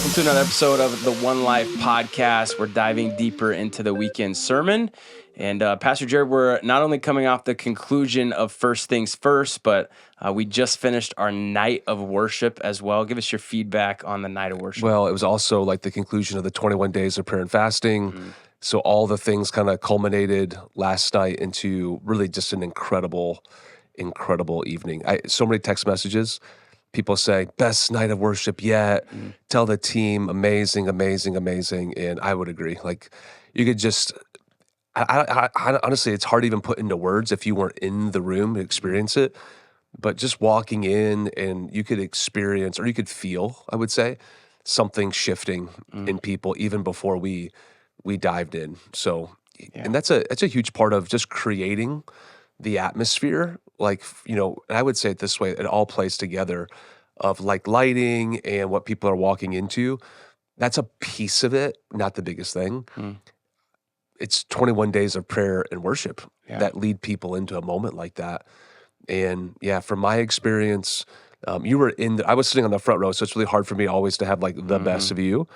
Welcome to another episode of the One Life podcast. We're diving deeper into the weekend sermon. And Pastor Jared, we're not only coming off the conclusion of First Things First, but we just finished our night of worship as well. Give us your feedback on the night of worship. Well, it was also like the conclusion of the 21 days of prayer and fasting. Mm-hmm. So all the things kind of culminated last night into really just an incredible evening. So many text messages. People say, best night of worship yet. Tell the team, amazing. And I would agree. Like, you could just, I honestly, it's hard to even put into words if you weren't in the room to experience it. But just walking in and you could experience, or you could feel, I would say, something shifting in people even before we dived in. So, and that's a huge part of just creating the atmosphere. Like, you know, and I would say it this way, it all plays together of like lighting and what people are walking into. That's a piece of it, not the biggest thing. It's 21 days of prayer and worship that lead people into a moment like that. And yeah, from my experience, you were I was sitting on the front row, so it's really hard for me always to have like the best view.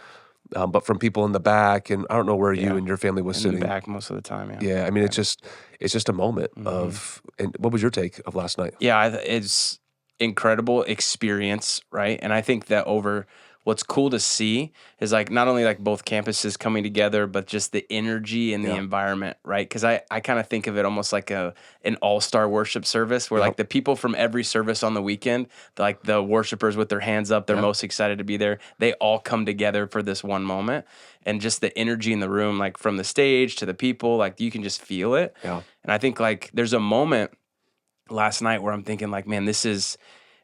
But from people in the back, and I don't know where you and your family was sitting. In the back most of the time, Yeah, I mean, it's just a moment of, and what was your take of last night? Yeah, it's incredible experience, right? And I think that what's cool to see is like not only like both campuses coming together, but just the energy and the environment, right? Because I kind of think of it almost like an all-star worship service where like the people from every service on the weekend, like the worshipers with their hands up, they're most excited to be there. They all come together for this one moment. And just the energy in the room, like from the stage to the people, like you can just feel it. Yeah. And I think like there's a moment last night where I'm thinking like, man, this is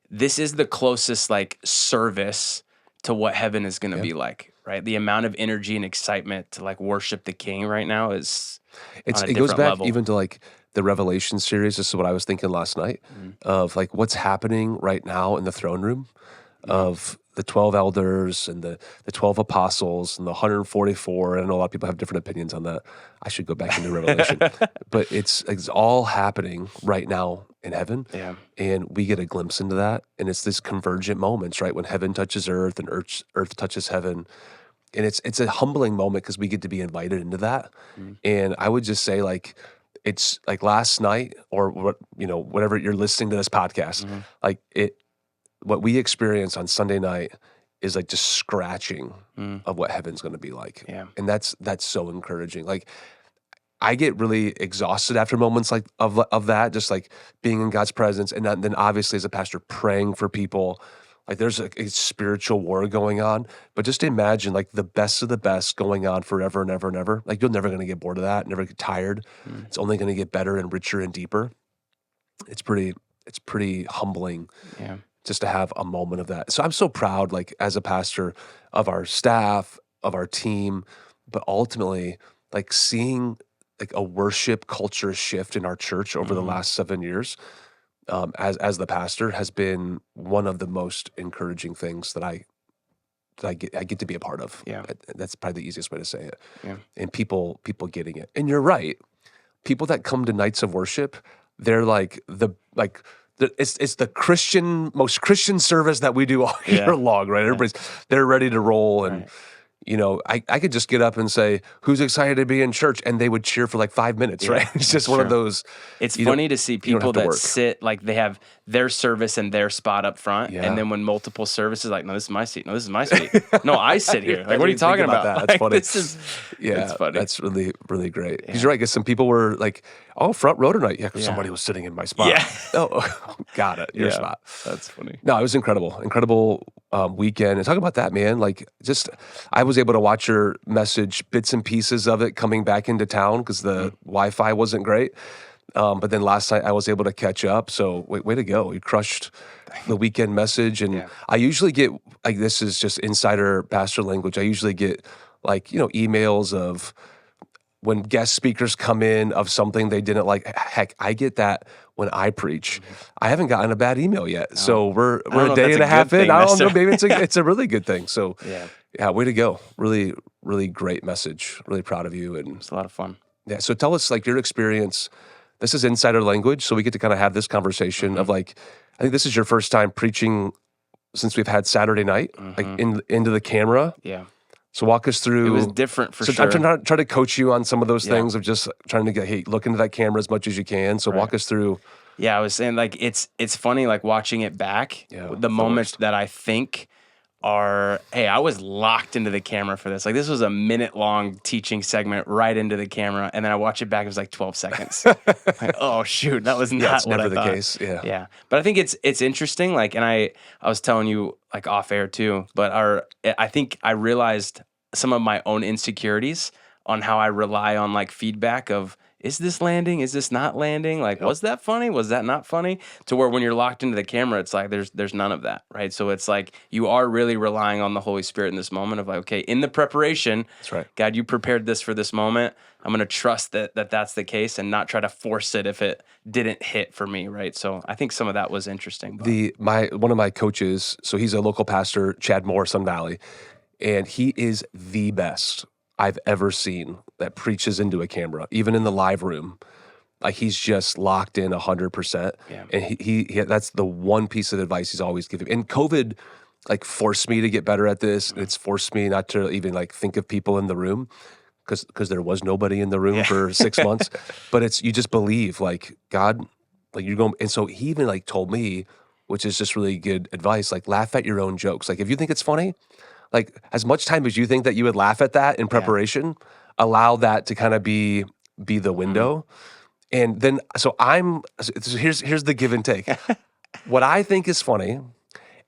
the closest like service to what heaven is going to be like, right? The amount of energy and excitement to like worship the King right now is it goes back level. Even to like the Revelation series. This is what I was thinking last night of like what's happening right now in the throne room of the 12 elders and the 12 apostles and the 144. And I know a lot of people have different opinions on that. I should go back into Revelation. But it's all happening right now in heaven. Yeah. And we get a glimpse into that. And it's this convergent moments, right? When heaven touches earth and earth touches heaven. And it's a humbling moment because we get to be invited into that. And I would just say like, it's like last night or what, you know, whatever you're listening to this podcast, like what we experience on Sunday night is like just scratching of what heaven's going to be like. Yeah. And that's so encouraging. Like I get really exhausted after moments like of that, just like being in God's presence. And then obviously as a pastor praying for people, like there's a spiritual war going on, but just imagine like the best of the best going on forever and ever and ever. Like you're never going to get bored of that, never get tired. It's only going to get better and richer and deeper. It's pretty humbling. Yeah. Just to have a moment of that. So I'm so proud, like as a pastor, of our staff, of our team, but ultimately like seeing like a worship culture shift in our church over the last 7 years as the pastor has been one of the most encouraging things that I get to be a part of. Yeah. That's probably the easiest way to say it. Yeah. And people getting it. And you're right. People that come to nights of worship, they're like it's the most Christian service that we do all year long, right? They're ready to roll. And, you know, I could just get up and say, who's excited to be in church? And they would cheer for like 5 minutes, right? It's just one of those. It's funny to see people that sit, like they have their service and their spot up front. And then when multiple services, like, no, this is my seat. No, this is my seat. No, I sit here. Like, what are you talking about? That? Like, That's funny. It's funny. That's really, really great. Because you're right, because some people were like, oh, front row tonight. Yeah, because somebody was sitting in my spot. Yeah. Oh, got it. Your spot. That's funny. No, it was incredible weekend. And talk about that, man. Like, just I was able to watch your message, bits and pieces of it coming back into town because the Wi-Fi wasn't great. But then last night I was able to catch up. So way to go. You crushed the weekend message. And I usually get, like, this is just insider pastor language. I usually get like, you know, emails of when guest speakers come in of something they didn't like. Heck, I get that when I preach. I haven't gotten a bad email yet. So we're a day and a half in. I don't know, maybe it's a really good thing. So yeah, way to go. Really, really great message. Really proud of you. And it's a lot of fun. Yeah. So tell us like your experience. This is insider language. So we get to kind of have this conversation of like, I think this is your first time preaching since we've had Saturday night, like into the camera. Yeah. So walk us through. It was different for so sure. I'm trying to coach you on some of those things of just trying to get, hey, look into that camera as much as you can. So walk us through. Yeah, I was saying like it's funny like watching it back. The moments that I think are, hey, I was locked into the camera for this. Like this was a minute-long teaching segment right into the camera, and then I watch it back. It was like 12 seconds. Like, oh shoot, that was not it's what never I the thought. case. Yeah, yeah. But I think it's interesting. Like, and I was telling you like off air too. But I think I realized some of my own insecurities on how I rely on like feedback of, is this landing? Is this not landing? Like, was that funny? Was that not funny? To where when you're locked into the camera, it's like there's none of that, right? So it's like you are really relying on the Holy Spirit in this moment of like, okay, in the preparation, that's right. God, you prepared this for this moment. I'm gonna trust that's the case and not try to force it if it didn't hit for me, right? So I think some of that was interesting. One of my coaches, so he's a local pastor, Chad Moore, Sun Valley, and he is the best I've ever seen that preaches into a camera, even in the live room. Like he's just locked in 100%. Yeah. And he that's the one piece of advice he's always giving. And COVID like forced me to get better at this. And it's forced me not to even like think of people in the room because there was nobody in the room for 6 months. But it's, you just believe like God, like you're going. And so he even like told me, which is just really good advice, like laugh at your own jokes. Like if you think it's funny, like as much time as you think that you would laugh at that in preparation, allow that to kind of be the window. And then, so here's the give and take. What I think is funny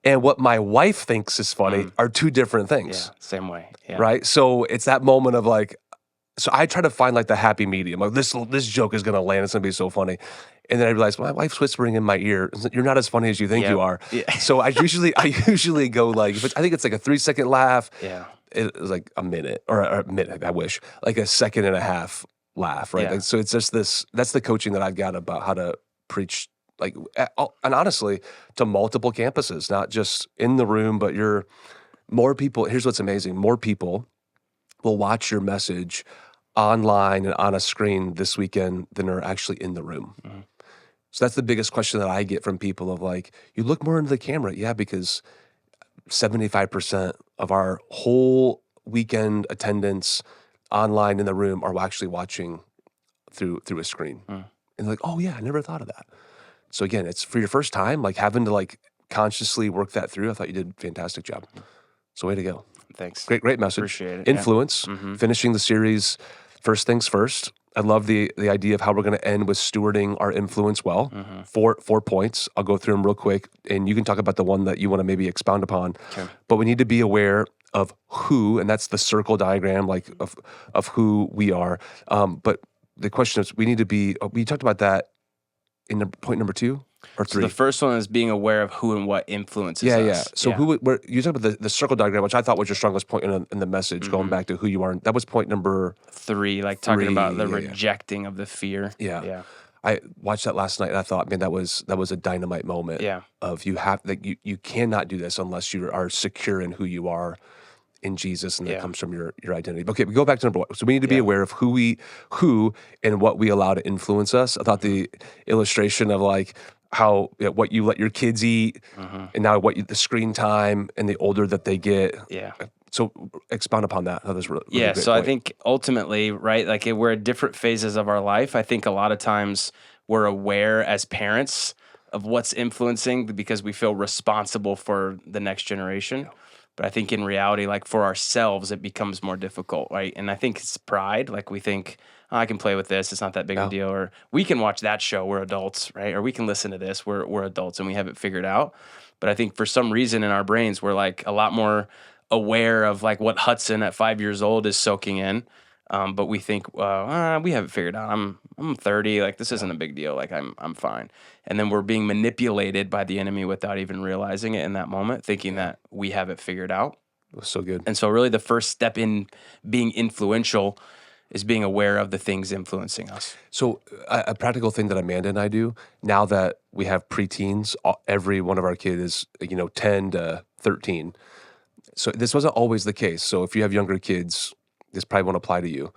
and what my wife thinks is funny are two different things. Yeah, same way. Yeah. Right? So it's that moment of like, so I try to find like the happy medium. Like this joke is going to land. It's going to be so funny. And then I realized my wife's whispering in my ear, "You're not as funny as you think you are." Yeah. So I usually go like, I think it's like a 3-second laugh. Yeah. It was like a minute or a minute. I wish like a second and a half laugh. Right. Yeah. Like, so it's just this. That's the coaching that I've got about how to preach. Like, and honestly, to multiple campuses, not just in the room, but more people. Here's what's amazing: more people will watch your message online and on a screen this weekend than are actually in the room. So that's the biggest question that I get from people of like, you look more into the camera. Yeah, because 75% of our whole weekend attendance online in the room are actually watching through a screen. And like, oh yeah, I never thought of that. So again, it's for your first time, like having to like consciously work that through. I thought you did a fantastic job. So way to go. Thanks. Great message. Appreciate it. Influence, finishing the series, first things first. I love the idea of how we're going to end with stewarding our influence well. 4 points. I'll go through them real quick, and you can talk about the one that you want to maybe expound upon. Okay. But we need to be aware of who, and that's the circle diagram, like of who we are. But the question is, we need to be. We talked about that in point number 2 or 3. So the first one is being aware of who and what influences us. Yeah. So you talked about the circle diagram, which I thought was your strongest point in the message, going back to who you are. That was point number 3, like talking about the rejecting of the fear. Yeah. I watched that last night and I thought, man, that was a dynamite moment. Yeah. Of you cannot do this unless you are secure in who you are in Jesus, and that comes from your identity. Okay, we go back to number 1. So we need to be aware of who and what we allow to influence us. I thought the illustration of like how what you let your kids eat, and now the screen time, and the older that they get. Yeah. So expound upon that. That was really yeah. great So point. I think ultimately, right, like we're at different phases of our life. I think a lot of times we're aware as parents of what's influencing because we feel responsible for the next generation. But I think in reality, like for ourselves, it becomes more difficult, right? And I think it's pride. Like we think, oh, I can play with this. It's not that big of a deal. Or we can watch that show. We're adults, right? Or we can listen to this. We're adults and we have it figured out. But I think for some reason in our brains, we're like a lot more aware of like what Hudson at 5 years old is soaking in. But we think, well, we have it figured out. I'm 30. Like this isn't a big deal. Like I'm fine. And then we're being manipulated by the enemy without even realizing it in that moment, thinking that we have it figured out. It was so good. And so really the first step in being influential is being aware of the things influencing us. So a practical thing that Amanda and I do now that we have preteens, every one of our kids is 10 to 13. So this wasn't always the case. So if you have younger kids, this probably won't apply to you.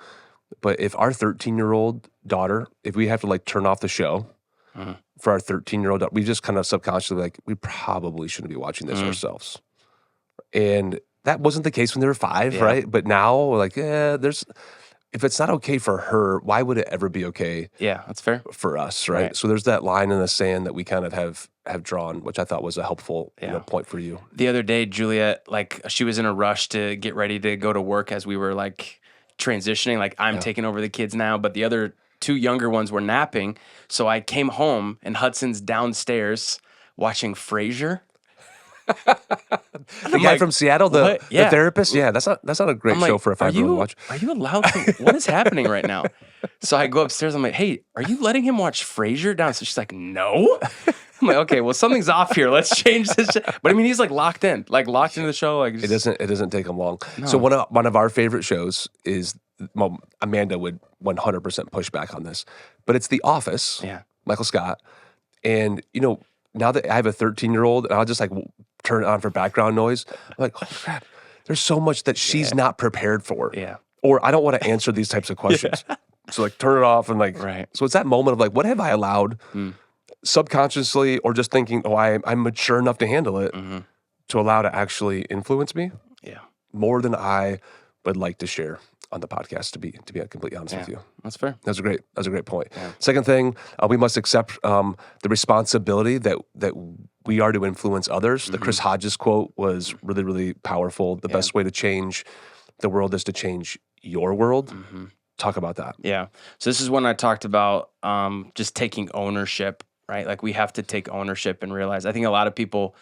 But if our 13-year-old daughter, if we have to like turn off the show, for our 13-year-old, we just kind of subconsciously like, we probably shouldn't be watching this ourselves. And that wasn't the case when they were 5, right? But now, we're like, if it's not okay for her, why would it ever be okay Yeah, that's fair. for us, right? So there's that line in the sand that we kind of have drawn, which I thought was a helpful point for you. The other day, Juliet, like, she was in a rush to get ready to go to work as we were like transitioning. Like, I'm taking over the kids now, but the other 2 younger ones were napping. So I came home and Hudson's downstairs watching Frasier. The guy from Seattle, the therapist. Yeah, that's not a great show for a 5-year-old to watch. Are you allowed to? What is happening right now? So I go upstairs. I'm like, hey, are you letting him watch Frasier downstairs? She's like, no. I'm like, okay, well, something's off here. Let's change this. But I mean, he's like locked into the show. Like, it doesn't take him long. No. So one of our favorite shows is, well, Amanda would 100% push back on this, but it's The Office. Yeah, Michael Scott, and now that I have a 13-year-old, and I'll just like turn it on for background noise. I'm like, oh crap, there's so much that she's not prepared for. Yeah, or I don't want to answer these types of questions. So like turn it off and like. Right. So it's that moment of like, what have I allowed? Subconsciously, or just thinking, I'm mature enough to handle it, to allow to actually influence me, more than I would like to share on the podcast. To be completely honest with you, that's fair. That's a great point. Yeah. Second thing, we must accept the responsibility that we are to influence others. The Chris Hodges quote was really, really powerful. The best way to change the world is to change your world. Talk about that. Yeah. So this is when I talked about just taking ownership. Right? Like, we have to take ownership and realize, I think a lot of people,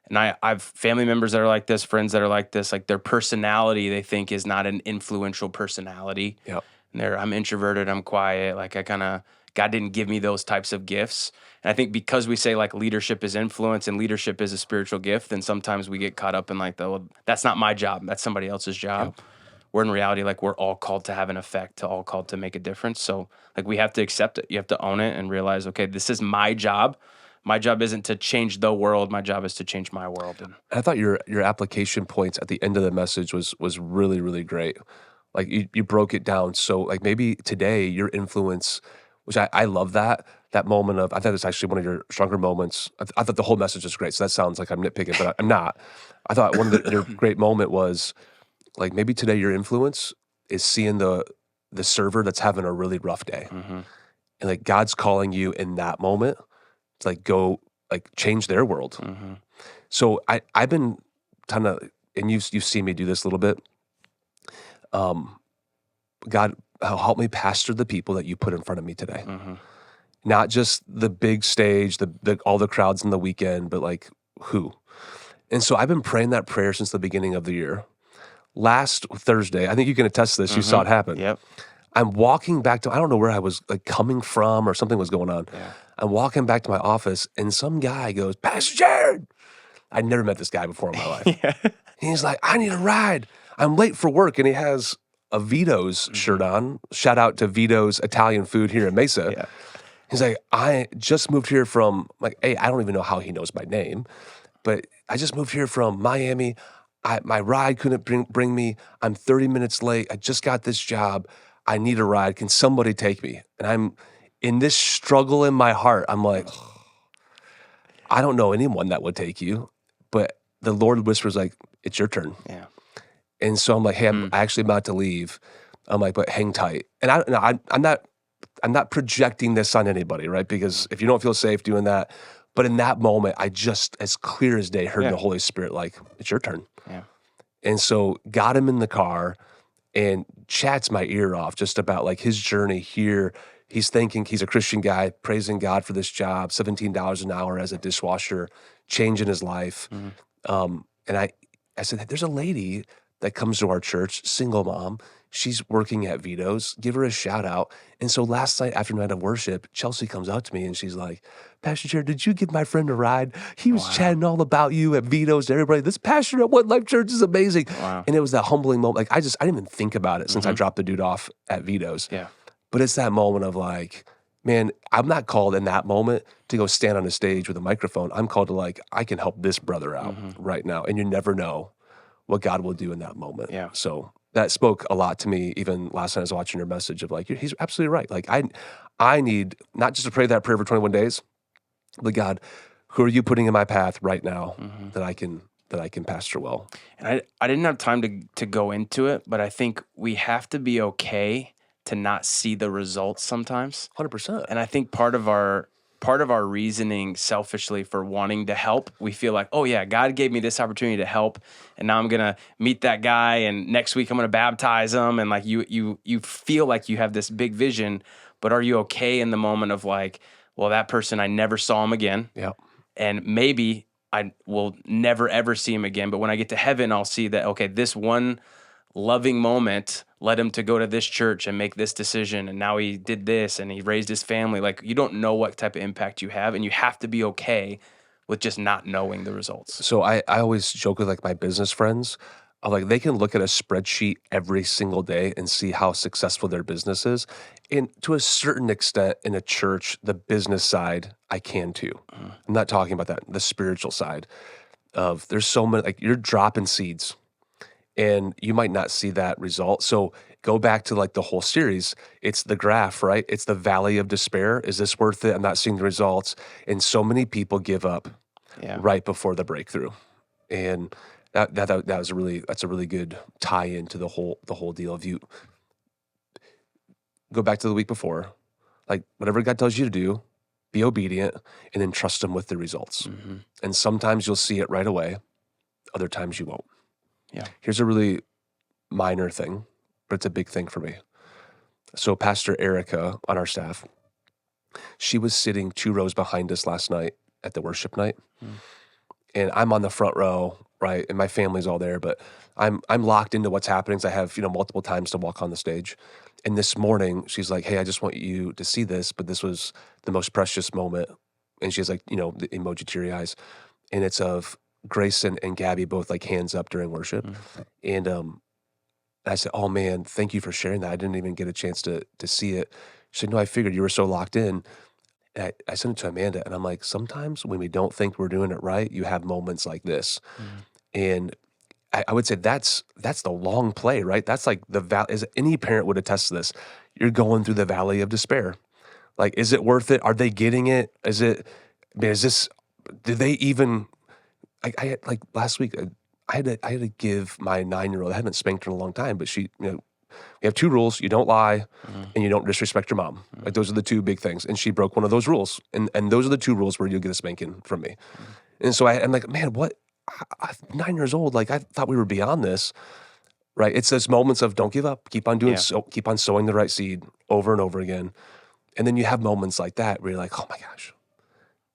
and I've family members that are like this, friends that are like this, like their personality, they think is not an influential personality. Yep. And I'm introverted, I'm quiet. Like, God didn't give me those types of gifts. And I think because we say like leadership is influence and leadership is a spiritual gift, then sometimes we get caught up in like, well, that's not my job. That's somebody else's job. Yep. Where in reality, like, we're all called to have an effect, all called to make a difference. So like, we have to accept it. You have to own it and realize, okay, this is my job. My job isn't to change the world. My job is to change my world. And I thought your application points at the end of the message was really, really great. Like, you broke it down. So like, maybe today your influence, which I love that moment of, I thought it's actually one of your stronger moments. I thought the whole message was great. So that sounds like I'm nitpicking, but I'm not. I thought one of your great moment was, like, maybe today your influence is seeing the server that's having a really rough day. And like, God's calling you in that moment to like go like change their world. So I've been kind of, and you've seen me do this a little bit. God, help me pastor the people that you put in front of me today. Not just the big stage, all the crowds in the weekend, but like who. And so I've been praying that prayer since the beginning of the year. Last Thursday, I think you can attest to this. You saw it happen. Yep. I'm walking back to, I don't know where I was like coming from or something was going on. Yeah. I'm walking back to my office and some guy goes, Pastor Jared. I'd never met this guy before in my life. He's like, I need a ride. I'm late for work. And he has a Vito's shirt on. Shout out to Vito's Italian food here in Mesa. He's like, I just moved here from, like, hey, I don't even know how he knows my name, but I just moved here from Miami. My ride couldn't bring me. I'm 30 minutes late. I just got this job. I need a ride. Can somebody take me? And I'm in this struggle in my heart. I'm like, I don't know anyone that would take you, but the Lord whispers like, it's your turn. Yeah. And so I'm like, hey, I'm actually about to leave. I'm like, but hang tight. And I'm not projecting this on anybody, right? Because if you don't feel safe doing that, but in that moment, I just, as clear as day, heard the Holy Spirit like, it's your turn. Yeah. And so got him in the car and chats my ear off just about like his journey here. He's thinking he's a Christian guy, praising God for this job, $17 an hour as a dishwasher, changing his life. And I said, there's a lady that comes to our church, single mom. She's working at Vito's. Give her a shout out. And so last night after night of worship, Chelsea comes up to me and she's like, Pastor Jared, did you give my friend a ride? He was chatting all about you at Vito's to everybody. This pastor at One Life Church is amazing. Wow. And it was that humbling moment. Like I didn't even think about it since I dropped the dude off at Vito's. Yeah. But it's that moment of like, man, I'm not called in that moment to go stand on a stage with a microphone. I'm called to like, I can help this brother out right now. And you never know what God will do in that moment. Yeah. So that spoke a lot to me even last night I was watching your message of like, he's absolutely right. Like I need not just to pray that prayer for 21 days, But God, who are you putting in my path right now Mm-hmm. that I can pastor well? And I didn't have time to go into it, but I think we have to be okay to not see the results sometimes. 100%. And I think part of our reasoning selfishly for wanting to help, we feel like, oh yeah, God gave me this opportunity to help, and now I'm gonna meet that guy, and next week I'm gonna baptize him, and like you feel like you have this big vision, but are you okay in the moment of like, well, that person, I never saw him again, Yeah. and maybe I will never ever see him again, but when I get to heaven, I'll see that, okay, this one loving moment led him to go to this church and make this decision, and now he did this and he raised his family. Like, you don't know what type of impact you have, and you have to be okay with just not knowing the results. So I always joke with like my business friends. I'm like, they can look at a spreadsheet every single day and see how successful their business is. And to a certain extent in a church, the business side, I can too. I'm not talking about that, the spiritual side of there's so many, like you're dropping seeds and you might not see that result. So go back to like the whole series. It's the graph, right? It's the valley of despair. Is this worth it? I'm not seeing the results. And so many people give up Yeah. right before the breakthrough. And that's a really good tie into the whole deal of you go back to the week before, like whatever God tells you to do, be obedient and then trust him with the results. Mm-hmm. And sometimes you'll see it right away, other times you won't. Yeah. Here's a really minor thing, but it's a big thing for me. So Pastor Erica on our staff, she was sitting 2 rows behind us last night at the worship night. Mm. And I'm on the front row, right? And my family's all there, but I'm locked into what's happening. So I have, multiple times to walk on the stage. And this morning, she's like, "Hey, I just want you to see this, but this was the most precious moment." And she has like, the emoji teary eyes. And it's of Grace and Gabby both like hands up during worship. Mm. And I said, "Oh man, thank you for sharing that. I didn't even get a chance to see it." She said, "No, I figured you were so locked in." And I sent it to Amanda, and I'm like, sometimes when we don't think we're doing it right, you have moments like this. Mm. And I would say that's the long play, right? That's like as any parent would attest to this. You're going through the valley of despair. Like, is it worth it? Are they getting it? Is it, I mean, is this, did they even, I had, like last week, I had to give my 9-year-old, I haven't spanked her in a long time, but she, we have 2 rules. You don't lie Mm. and you don't disrespect your mom. Like those are the 2 big things. And she broke one of those rules. And those are the 2 rules where you'll get a spanking from me. And so I'm like, man, what? I'm 9 years old. Like I thought we were beyond this, right? It's those moments of don't give up, keep on doing, Yeah. keep on sowing the right seed over and over again. And then you have moments like that where you're like, oh my gosh,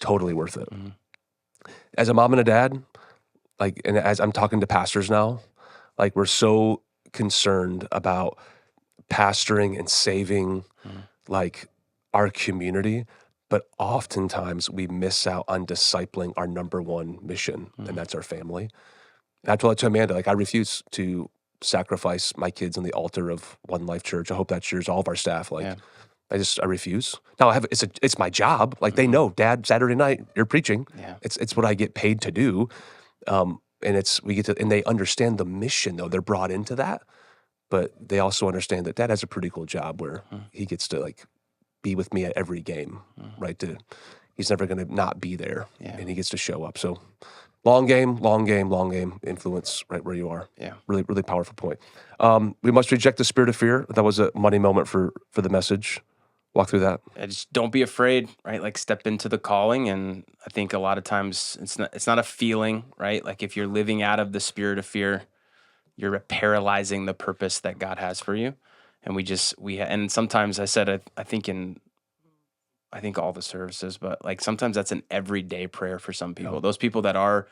totally worth it. Mm. As a mom and a dad, like, and as I'm talking to pastors now, like we're so concerned about pastoring and saving Mm. like our community, but oftentimes we miss out on discipling our number one mission, and that's our family. And I told that to Amanda, like I refuse to sacrifice my kids on the altar of One Life Church. I hope that's yours, all of our staff. Like Yeah. I refuse. Now it's my job. Like they Mhm. know, Dad, Saturday night you're preaching. Yeah. It's what I get paid to do. And and they understand the mission though. They're brought into that, but they also understand that Dad has a pretty cool job where Mm. he gets to like be with me at every game, Mm. right? He's never going to not be there, Yeah. and he gets to show up. So long game, long game, long game influence right where you are. Yeah. Really, really powerful point. We must reject the spirit of fear. That was a money moment for the message. Walk through that. Just don't be afraid, right? Like step into the calling. And I think a lot of times it's not a feeling, right? Like if you're living out of the spirit of fear, you're paralyzing the purpose that God has for you. And and sometimes I said, I think all the services, but like sometimes that's an everyday prayer for some people. Yeah. Those people that are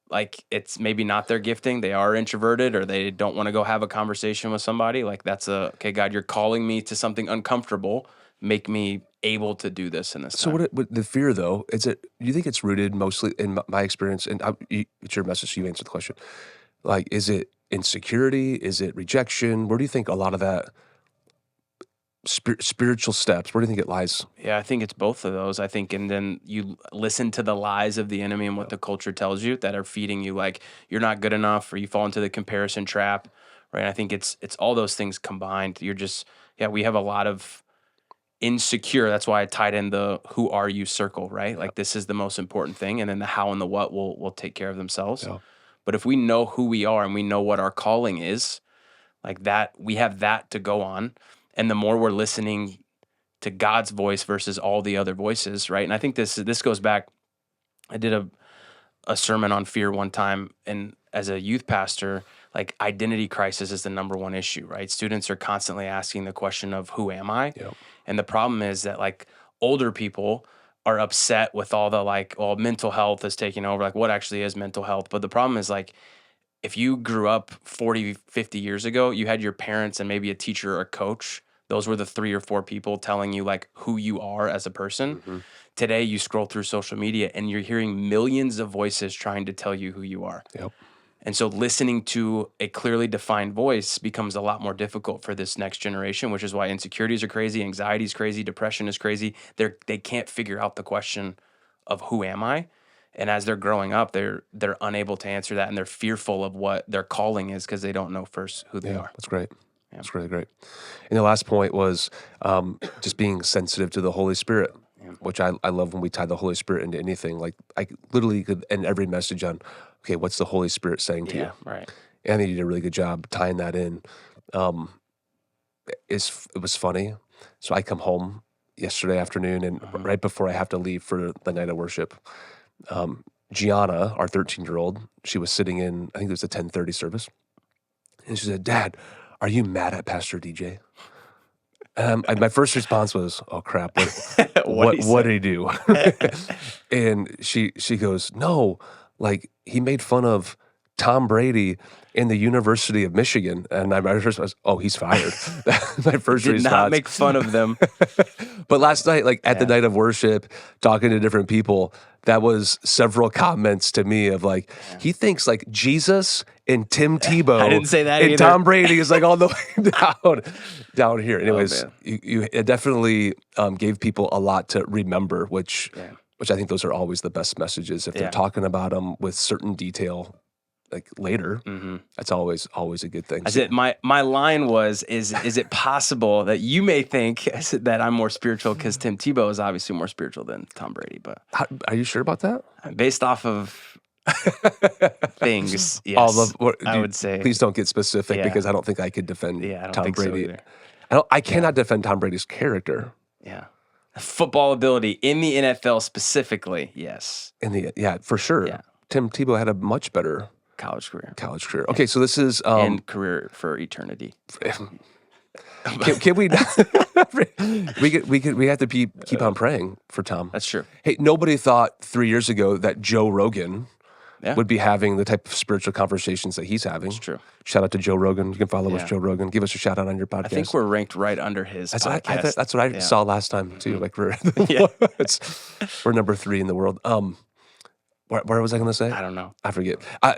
like, it's maybe not their gifting, they are introverted, or they don't want to go have a conversation with somebody. Like okay, God, you're calling me to something uncomfortable. Make me able to do this in this So time. what the fear though, you think it's rooted mostly in my experience, and it's your message, so you answer the question. Like, is it insecurity? Is it rejection? Where do you think a lot of that spiritual steps, where do you think it lies? Yeah, I think it's both of those. I think, and then you listen to the lies of the enemy and what the culture tells you that are feeding you, like you're not good enough, or you fall into the comparison trap, right? I think it's all those things combined. We have a lot of insecure. That's why I tied in the who are you circle, right? Like this is the most important thing. And then the how and the what will take care of themselves. Yeah. But if we know who we are and we know what our calling is, like that, we have that to go on. And the more we're listening to God's voice versus all the other voices, right? And I think this goes back. I did a sermon on fear one time, and as a youth pastor, like identity crisis is the number one issue, right? Students are constantly asking the question of who am I? Yep. And the problem is that like older people are upset with all the like, well, mental health is taking over. Like what actually is mental health? But the problem is like if you grew up 40, 50 years ago, you had your parents and maybe a teacher or a coach. Those were the 3 or 4 people telling you like who you are as a person. Mm-hmm. Today, you scroll through social media and you're hearing millions of voices trying to tell you who you are. Yep. And so listening to a clearly defined voice becomes a lot more difficult for this next generation, which is why insecurities are crazy, anxiety is crazy, depression is crazy. They can't figure out the question of who am I? And as they're growing up, they're unable to answer that, and they're fearful of what their calling is because they don't know first who they are. That's great. Yeah. That's really great. And the last point was just being sensitive to the Holy Spirit, which I love when we tie the Holy Spirit into anything. Like I literally could end every message on, okay, what's the Holy Spirit saying to you? Right. And they did a really good job tying that in. It was funny. So I come home yesterday afternoon, and right before I have to leave for the night of worship, Gianna, our 13-year-old, she was sitting in, I think it was a 10:30 service, and she said, "Dad, are you mad at Pastor DJ?" And my first response was, "Oh crap! What did he do?" And she goes, "No, like he made fun of Tom Brady in the University of Michigan." And my first response was, "Oh, he's fired." My first Did response. not make fun of them. But last night, like at the night of worship, talking to different people, that was several comments to me of like, he thinks like Jesus and Tim Tebow I didn't say that and either. Tom Brady is like all the way down here. Anyways, it definitely gave people a lot to remember, which I think those are always the best messages. If they're talking about them with certain detail, like later, that's always a good thing. My line was, is it possible that you may think that I'm more spiritual because Tim Tebow is obviously more spiritual than Tom Brady, but Are you sure about that? Based off of things, yes, I would say. Please don't get specific because I don't think I could defend I don't Tom think Brady. So either. I cannot defend Tom Brady's character. Yeah. Football ability in the NFL specifically, yes. For sure. Yeah. Tim Tebow had a much better college career. Okay, so this is and career for eternity. Can we? we have to keep on praying for Tom. That's true. Hey, nobody thought 3 years ago that Joe Rogan would be having the type of spiritual conversations that he's having. It's true. Shout out to Joe Rogan. You can follow us, Joe Rogan. Give us a shout out on your podcast. I think we're ranked right under his podcast. That's what I saw last time too. Like we're number 3 in the world. Where was I going to say? I don't know. I forget.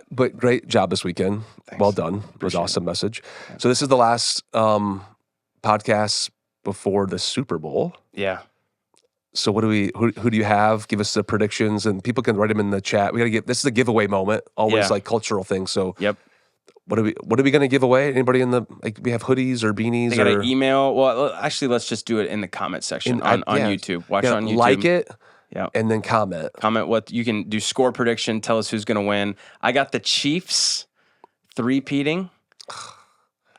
But great job this weekend. Thanks. Well done. It was an awesome message. Yeah. So this is the last podcast before the Super Bowl. Yeah. So what who do you have? Give us the predictions, and people can write them in the chat. We got to this is a giveaway moment, always like cultural thing. So what are we going to give away? Anybody in the we have hoodies or beanies? They got an email. Well, actually, let's just do it in the comment section on YouTube. Watch on YouTube. Like it. Yeah. And then comment. Comment what you can do. Score prediction. Tell us who's going to win. I got the Chiefs three-peating.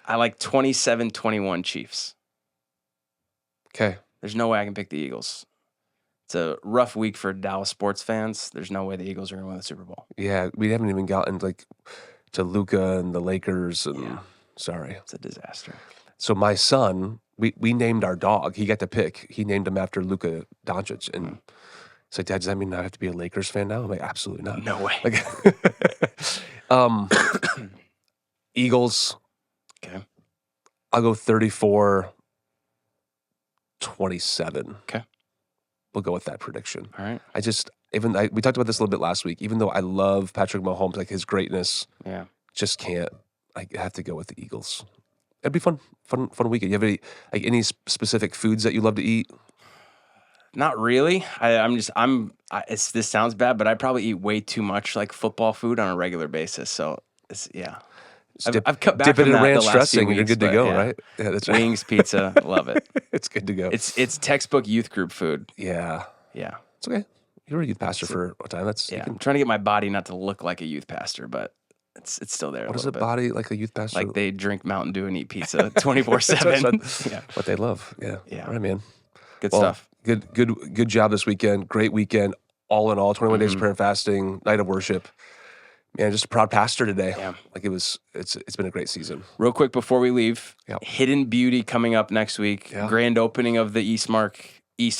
I like 27-21 Chiefs. Okay. There's no way I can pick the Eagles. It's a rough week for Dallas sports fans. There's no way the Eagles are going to win the Super Bowl. Yeah, we haven't even gotten to Luka and the Lakers. And sorry. It's a disaster. So my son, we named our dog. He got to pick. He named him after Luka Doncic. And he's like, "Dad, does that mean I have to be a Lakers fan now?" I'm like, "Absolutely not." No way. Eagles. Okay. I'll go 34-27. Okay. We'll go with that prediction. All right. We talked about this a little bit last week. Even though I love Patrick Mahomes, like his greatness, just can't. I have to go with the Eagles. It'd be fun weekend. You have any specific foods that you love to eat? Not really. This sounds bad, but I probably eat way too much like football food on a regular basis. So I've cut back dip it from in that the ranch last dressing, few and you're weeks, good to but go, yeah. right? Yeah, that's right. Wings, pizza, love it. It's good to go. It's textbook youth group food. Yeah, Yeah. it's okay. You were a youth pastor for a time. That's Yeah. I'm trying to get my body not to look like a youth pastor, but it's still there. What a is little a bit. body like a youth pastor? Like they drink Mountain Dew and eat pizza 24/7. Yeah. What they love. Yeah. Yeah. All right, man. Good Well, stuff. Good job this weekend. Great weekend. All in all, 21 days of prayer and fasting, night of worship. Man, just a proud pastor today. Yeah. Like it's been a great season. Real quick before we leave, Yep. Hidden Beauty coming up next week. Yeah. Grand opening of the East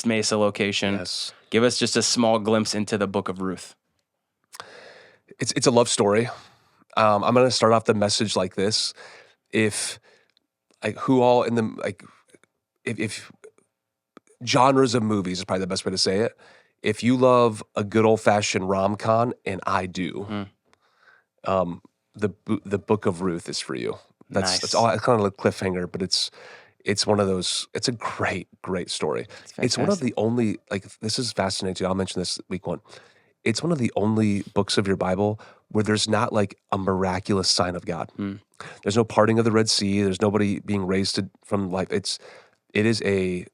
Mesa location. Yes. Give us just a small glimpse into the book of Ruth. It's a love story. I'm going to start off the message like this. If genres of movies is probably the best way to say it. If you love a good old fashioned rom-com, and I do, the book of Ruth is for you. Nice. That's all. It's kind of a cliffhanger, but it's one of those. It's a great story. It's one of the only, this is fascinating too. I'll mention this week one. It's one of the only books of your Bible where there's not like a miraculous sign of God. There's no parting of the Red Sea. There's nobody being raised from life. It is a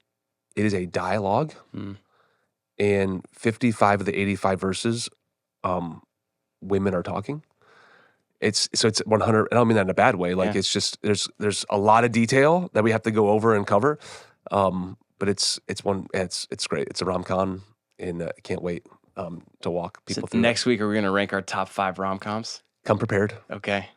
dialogue, and 55 of the 85 verses, women are talking. It's 100. I don't mean that in a bad way. Like it's just there's a lot of detail that we have to go over and cover. But it's great. It's a rom-com, and I can't wait to walk people through. Next week, are we going to rank our top 5 rom-coms? Come prepared. Okay,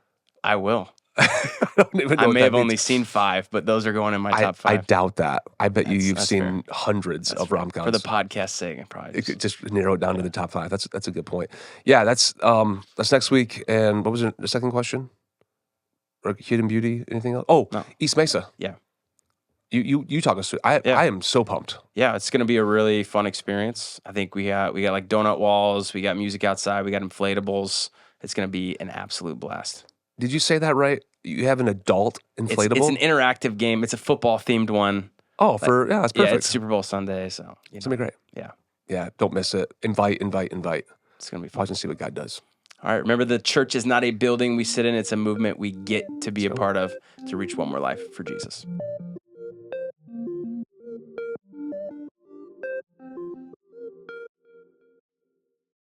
I will. I don't even know I what may that have means. only seen 5, but those are going in my top 5. I doubt that. I bet you've that's seen fair. hundreds of rom-coms. For the podcast sake, I probably Just narrow it down to the top 5. That's a good point. Yeah, that's next week. And what was the second question? Hidden Beauty? Anything else? Oh, no. East Mesa. Yeah. You talk us through. I am so pumped. Yeah, it's gonna be a really fun experience. I think we got like donut walls, we got music outside, we got inflatables. It's gonna be an absolute blast. Did you say that right? You have an adult inflatable? It's an interactive game. It's a football themed one. Oh, that's perfect. Yeah, it's Super Bowl Sunday, so it's gonna be great. Yeah. Yeah, don't miss it. Invite. It's gonna be fun. Watch and see what God does. All right, remember the church is not a building we sit in, it's a movement we get to be a part of to reach one more life for Jesus.